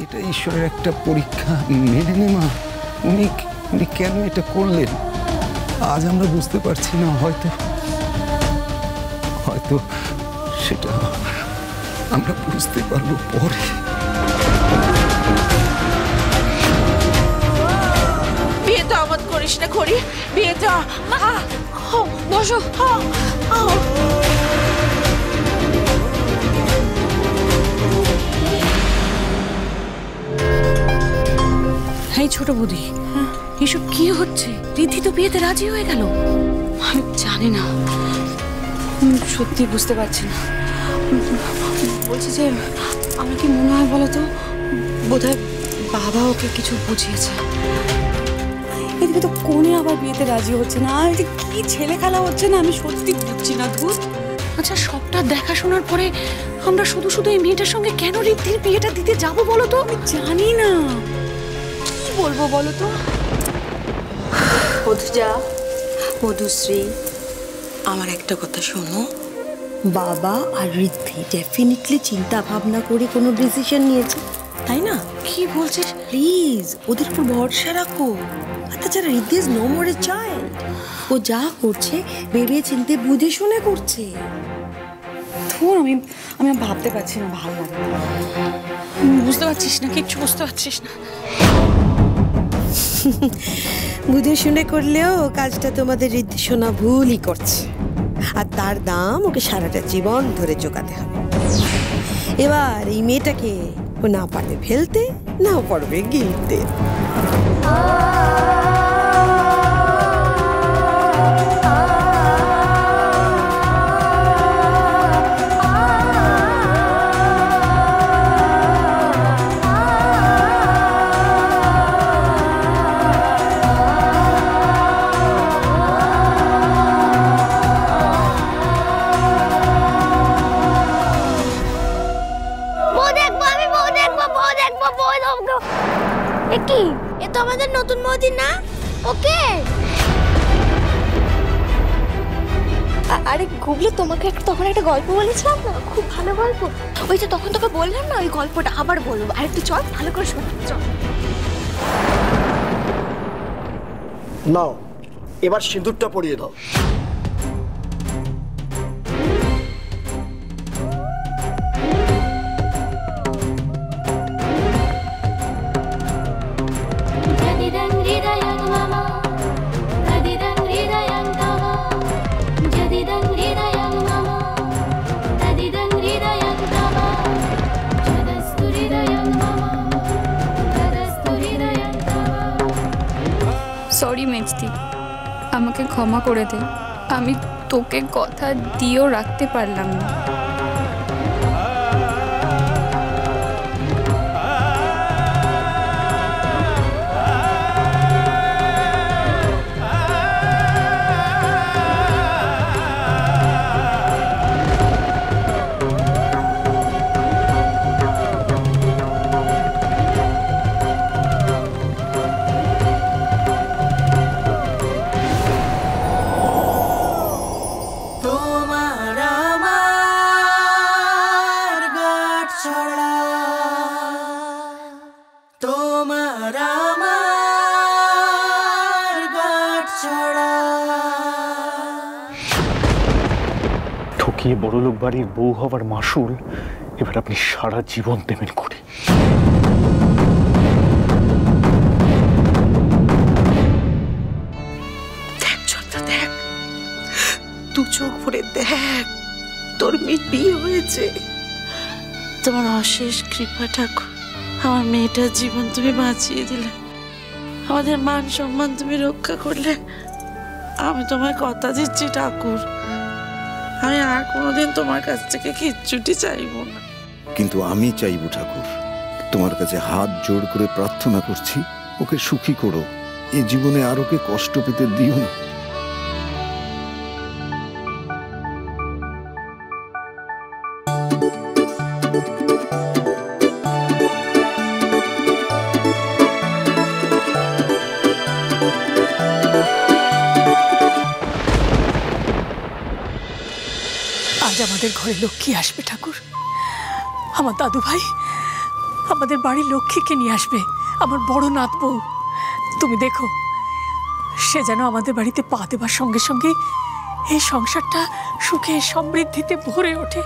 এটা ঈশ্বরের একটা পরীক্ষা, মেনে নে মা। উনি উনি কেন এটা করলেন আজ আমরা বুঝতে পারছি না। হয়তো হয়তো সেটা আমরা বুঝতে পারবো পরে। বিয়েটা আমত করিস না খড়ি, বিয়েটা বসো। এই ছোট বৌদি, এসব কি হচ্ছে? রিদ্ধি তো বিয়েতে রাজি হয়ে গেল। আমি জানি না, সত্যি বুঝতে পারছি না। বলছি যে আমার কি মনে হয় বলো তো, বোধহয় বাবা ওকে কিছু বুঝিয়েছে। এদিকে তো কোনে আবার বিয়েতে রাজি হচ্ছে না, কি ছেলে খেলা হচ্ছে না, আমি সত্যি বুঝছি না। আচ্ছা, সবটা দেখাশোনার পরে আমরা শুধু শুধু এই মেয়েটার সঙ্গে কেন রিদ্ধির বিয়েটা দিতে যাবো বলো তো? আমি জানি না কি বলবো বলো তো। মধুজা, মধুশ্রী, আমার একটা কথা শোনো। বাবা আর রিদ্ধি ডেফিনেটলি চিন্তা ভাবনা করে কোনো ডিসিশন নিয়েছে, তাই না? কি বলছিস? প্লিজ ওদের উপর ভরসা রাখো। তাছাড়া Riddhi is no more a child. ও যা করছে ভেবে চিন্তে বুঝে শুনে করছে। ধুর, আমি ভাবতে পারছি না, ভালো লাগে না। বুঝতে পারছিস না, কিচ্ছু বুঝতে পারছিস না। বুঝে শুনে করলেও কাজটা তোমাদের রিদ্ধি শোনা ভুলই করছে, আর তার দাম ওকে সারাটা জীবন ধরে চোকাতে হবে। এবার এই মেয়েটাকে ও না পারবে ফেলতে, না পারবে গিলতে। কি এ তো আমাদের নতুন বৌদি না? ওকে। আরে গুবলু, তোমাকে তখন একটা গল্প বলেছিলাম না, খুব ভালো গল্প। ওই যে তখন তোকে বললাম না, ওই গল্পটা আবার বলবো। আর একটু চল, ভালো করে শোন। চল। নাও, এবার সিঁদুরটা পরিয়ে দাও। সরি মেজদি, আমাকে ক্ষমা করে দে। আমি তোকে কথা দিয়েও রাখতে পারলাম না। ঠকিয়ে বড়লোক বাড়ির বউ হওয়ার মাসুল এবার আপনি সারা জীবন দেবেন করে। দেখ চন্দ্র, দেখ, দু চোখ ভরে দেখ, তোর মেয়ের বিয়ে হয়েছে। তোমার অশেষ কৃপা ঠাকুর, আমার মেয়েটার জীবন তুমি বাঁচিয়ে দিলে, আমাদের মান সম্মান তুমি রক্ষা করলে। আমি তোমায় কথা দিচ্ছি ঠাকুর, আমি আর কোনোদিন তোমার কাছ থেকে কিচ্ছুটি চাইবো না। কিন্তু আমি চাইবো ঠাকুর, তোমার কাছে হাত জোড় করে প্রার্থনা করছি, ওকে সুখী করো, এ জীবনে আর ওকে কষ্ট পেতে দিও না। আজ আমাদের ঘরে লক্ষ্মী আসবে ঠাকুর। আমার দাদু ভাই, আমাদের বাড়ির লক্ষ্মীকে নিয়ে আসবে, আমার বড় নাত বউ। তুমি দেখো সে যেন আমাদের বাড়িতে পা দেবার সঙ্গে সঙ্গে এই সংসারটা সুখে সমৃদ্ধিতে ভরে ওঠে।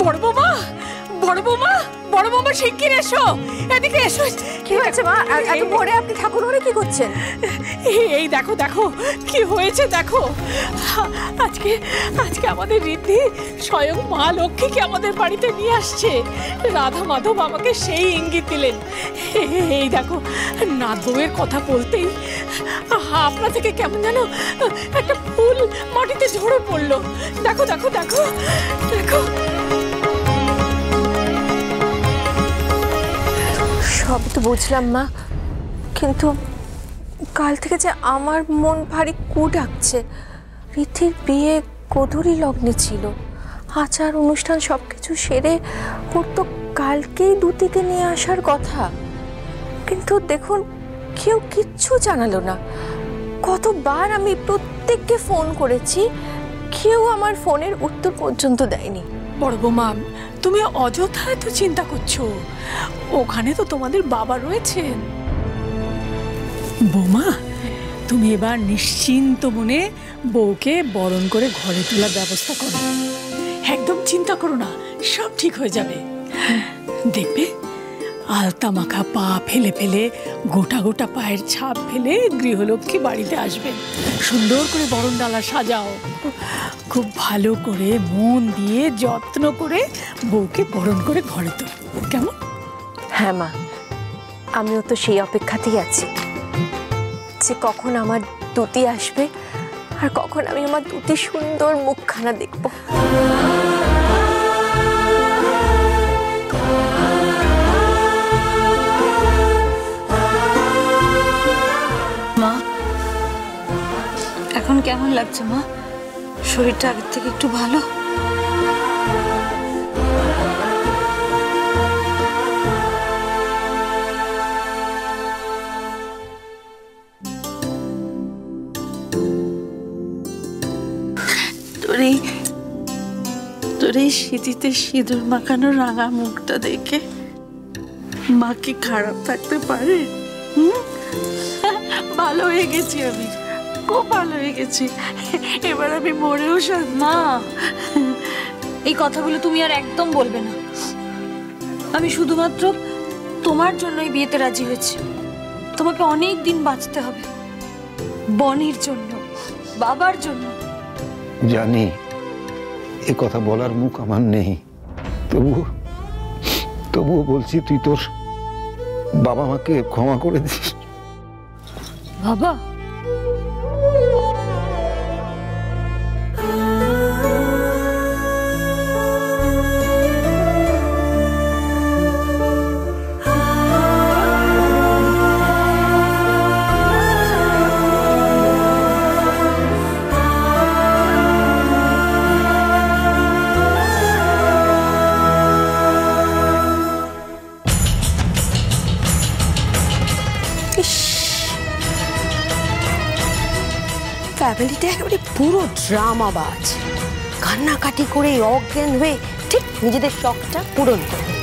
বড় বৌমা, বড় বৌমা, বড় বৌমা, শিগগির এসো, এদিকে এসো। কি হয়েছে মা? এত ভোরে আপনি ঠাকুর ঘরে কি করছেন? এই দেখো দেখো কি হয়েছে দেখো। আজকে আজকে আমাদের ঋদ্ধি স্বয়ং মা লক্ষ্মীকে আমাদের বাড়িতে নিয়ে আসছে। রাধা মাধব আমাকে সেই ইঙ্গিত দিলেন। এই দেখো, নাত বউয়ের কথা বলতেই আপনা থেকে কেমন যেন একটা ফুল মাটিতে ঝরে পড়লো। দেখো দেখো দেখো দেখো। সব তো বুঝলাম মা, কিন্তু কাল থেকে যে আমার মন ভারী কু ডাকছে। ঋদ্ধির বিয়ে গোধূলি লগ্নে ছিল, আচার অনুষ্ঠান সব কিছু সেরে ওর তো কালকেই দুতিকে নিয়ে আসার কথা, কিন্তু দেখুন কেউ কিচ্ছু জানালো না। কতবার আমি প্রত্যেককে ফোন করেছি, কেউ আমার ফোনের উত্তর পর্যন্ত দেয়নি। বড় বৌমা, তুমি অযথা এত চিন্তা করছো, ওখানে তো তোমাদের বাবা রয়েছেন। বৌমা, তুমি এবার নিশ্চিন্ত মনে বউকে বরণ করে ঘরে তোলার ব্যবস্থা করো। একদম চিন্তা করো না, সব ঠিক হয়ে যাবে। দেখবে আলতা মাখা পা ফেলে ফেলে, গোটা গোটা পায়ের ছাপ ফেলে গৃহলক্ষ্মী বাড়িতে আসবেন। সুন্দর করে বরণ ডালা সাজাও, খুব ভালো করে মন দিয়ে যত্ন করে বউকে বরণ করে ঘরে তোল, কেমন? হ্যাঁ মা, আমিও তো সেই অপেক্ষাতেই আছি যে কখন আমার দুতি আসবে আর কখন আমি আমার দুটি সুন্দর মুখখানা দেখব। মা, এখন কেমন লাগছে মা? শরীরটা আগের থেকে একটু ভালো? তোর এই শীতিতে সিঁদুর মাখানো রাঙা মুখটা দেখে মা কি খারাপ থাকতে পারে? ভালো হয়ে গেছি আমি, খুব ভালো হয়ে গেছি। এবার আমি মরেও শান্তি। মা, এই কথাগুলো তুমি আর একদম বলবে না। আমি শুধুমাত্র তোমার জন্যই বিয়েতে রাজি হয়েছি। তোমাকে অনেক দিন বাঁচতে হবে, বনির জন্য, বাবার জন্য। জানি এ কথা বলার মুখ আমার নেই, তবুও বলছি, তুই তোর বাবা মাকে ক্ষমা করে দিস। বাবা, ফ্যামিলিটা একেবারে পুরো ড্রামাবাজ, কান্নাকাটি করে অজ্ঞান হয়ে ঠিক নিজেদের শখটা পূরণ করবে।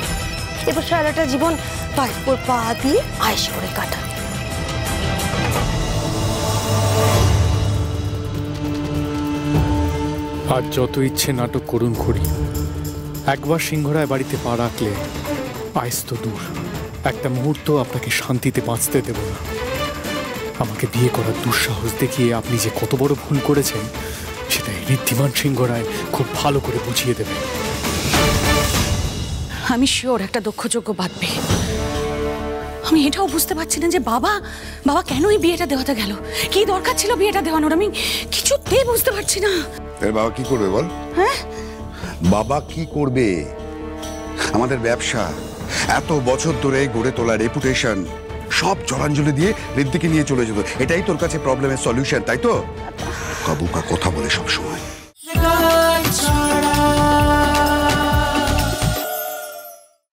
এবার সারাটা জীবন পাসপোর্ট পা দিয়ে আয়েশ করে কাটা। আর যত ইচ্ছে নাটক করুন করি, একবার সিংহরায় বাড়িতে পা রাখলে আইস তো দূর, একটা মুহূর্ত আপনাকে শান্তিতে বাঁচতে দেব না। আমাকে বিয়ে করার দুঃসাহস দেখিয়ে আপনি যে কত বড় ভুল করেছেন সেটা ঋদ্ধিমান সিংহরায় খুব ভালো করে বুঝিয়ে দেবেন। আমি শিওর একটা দক্ষযোগ্য বাঁধবে। আমি এটাও বুঝতে পারছি না যে বাবা কেন এই বিয়েটা দেওয়াতে গেল, কি দরকার ছিল বিয়েটা দেওয়ানোর, আমি কিছুতেই বুঝতে পারছি না। বাবা কি করবে বল? হ্যাঁ, বাবা কি করবে? আমাদের ব্যবসা, এত বছর ধরে গড়ে তোলা রেপুটেশন সব জলাঞ্জলি দিয়ে ঋদ্ধিকে নিয়ে চলে যেত। এটাই তোর কাছে প্রবলেমের সলিউশন, তাই তো? কাবুকা কথা বলে সব সময়।